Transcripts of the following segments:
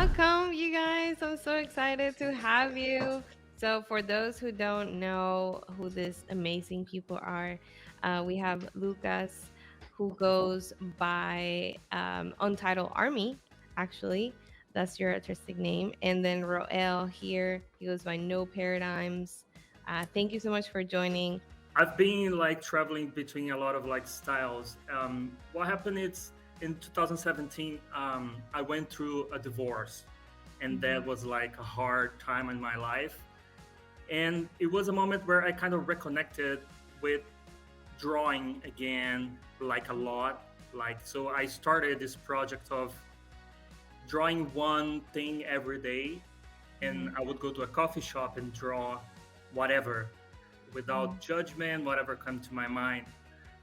Welcome, you guys. I'm so excited to have you. So, for those who don't know who these amazing people are, we have Lucas, who goes by Untitled Army, actually. That's your artistic name. And then Roel here, he goes by No Paradigms. Thank you so much for joining. I've been like traveling between a lot of like styles. What happened is in 2017, I went through a divorce, and that Mhm. was like a hard time in my life. And it was a moment where I kind of reconnected with drawing again, like a lot. Like, so I started this project of drawing one thing every day, and Mhm. I would go to a coffee shop and draw whatever without Mhm. judgment, whatever come to my mind.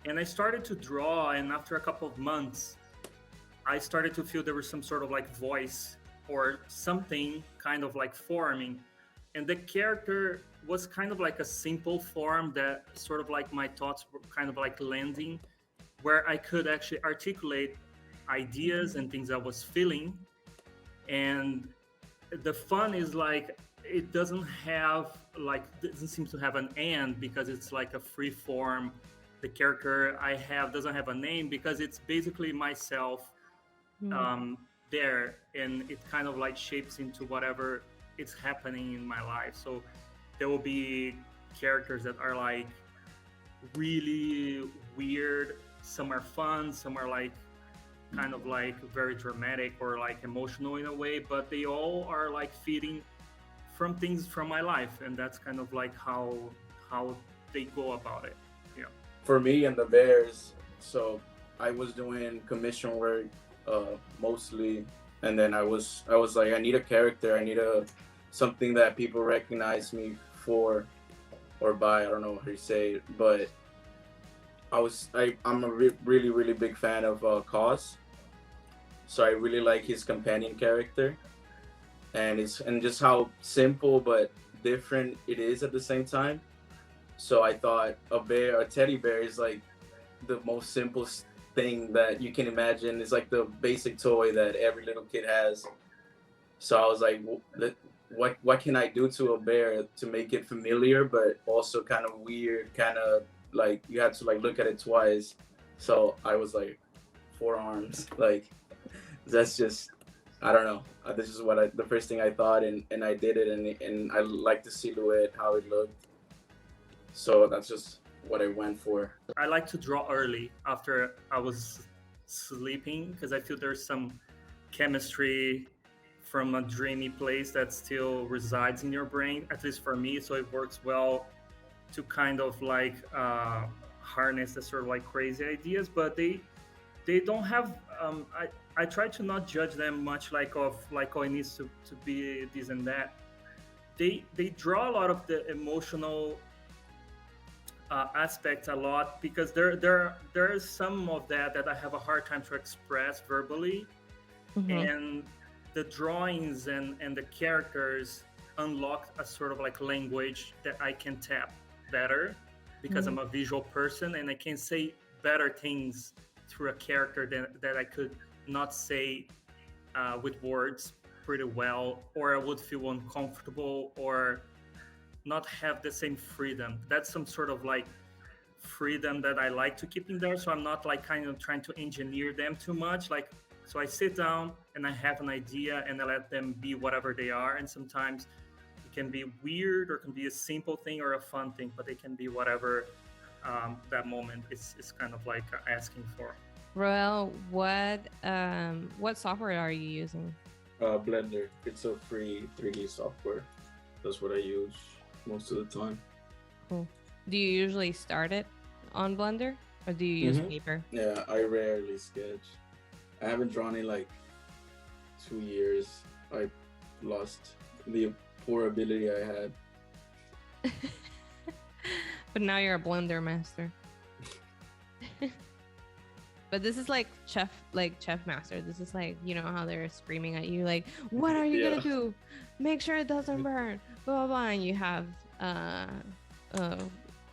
And I started to draw, and after a couple of months, I started to feel there was some sort of like voice or something kind of like forming. And the character was kind of like a simple form that sort of like my thoughts were kind of like landing, where I could actually articulate ideas Mhm. and things I was feeling. And the fun is like it doesn't seem to have an end because it's like a free form. The character I have doesn't have a name because it's basically myself Mhm. um, there, and it kind of like shapes into whatever is happening in my life. So there will be characters that are like really weird. Some are fun, some are like kind of like very dramatic or like emotional in a way, but they all are like feeding from things from my life, and that's kind of like how they go about it. Yeah. For me and the Bears, so I was doing commission work mostly, and then I was like, I need a character, I need a something that people recognize me for or by. I don't know how you say it, but I'm a really big fan of Cause, so I really like his companion character, and just how simple but different it is at the same time. So I thought a teddy bear is like the most simple thing that you can imagine. It's like the basic toy that every little kid has. So I was like, what can I do to a bear to make it familiar, but also kind of weird, kind of like you had to like look at it twice. So I was like, four arms, like that's just. I don't know. This is the first thing I thought, and I did it, and I liked the silhouette, how it looked. So that's just what I went for. I like to draw early after I was sleeping because I feel there's some chemistry from a dreamy place that still resides in your brain, at least for me. So it works well to kind of like harness the sort of like crazy ideas, but they don't have. I try to not judge them much like of like oh it needs to be this and that. They draw a lot of the emotional aspect a lot because there is some of that I have a hard time to express verbally, Mhm. and the drawings and the characters unlock a sort of like language that I can tap better because I'm Mhm. a visual person and I can say better things through a character that I could not say with words pretty well, or I would feel uncomfortable or not have the same freedom. That's some sort of like freedom that I like to keep in there. So I'm not like kind of trying to engineer them too much. Like, so I sit down and I have an idea and I let them be whatever they are. And sometimes it can be weird or can be a simple thing or a fun thing, but it can be whatever that moment is kind of like asking for. Roel, what software are you using? Blender. It's a free 3D software. That's what I use most of the time. Cool. Do you usually start it on Blender or do you use Mm-hmm. paper? Yeah, I rarely sketch. I haven't drawn in like 2 years. I lost the poor ability I had. But now you're a Blender master. But this is like chef master. This is like, you know how they're screaming at you like, "What are you Yeah. gonna do? Make sure it doesn't burn." Blah blah blah. And you have uh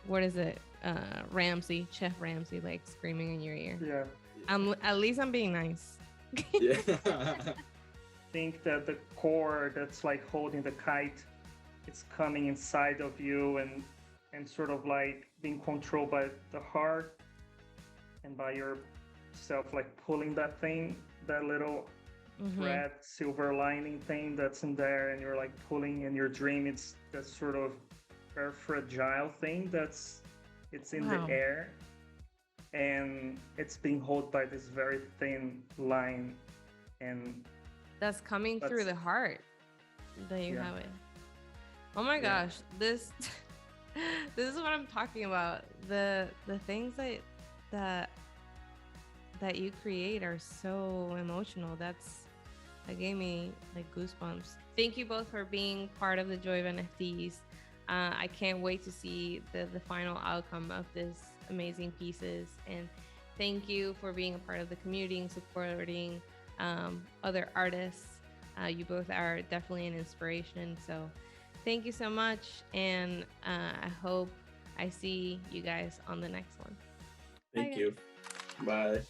what is it? Ramsey, Chef Ramsey, like screaming in your ear. Yeah. At least I'm being nice. Yeah. think that the core that's like holding the kite, it's coming inside of you and sort of like being controlled by the heart and by yourself, like pulling that thing, that little Mm-hmm. thread silver lining thing that's in there, and you're like pulling in your dream. It's that sort of very fragile thing it's in the Wow. air, and it's being held by this very thin line, and That's coming through that's the heart. There you yeah, have it. Oh my yeah, gosh, this this is what I'm talking about. The things that that you create are so emotional. That gave me like goosebumps. Thank you both for being part of the joy of NFTs. I can't wait to see the final outcome of this amazing pieces. And thank you for being a part of the community and supporting other artists. You both are definitely an inspiration. So thank you so much. And I hope I see you guys on the next one. Bye, Thank guys. you. Bye.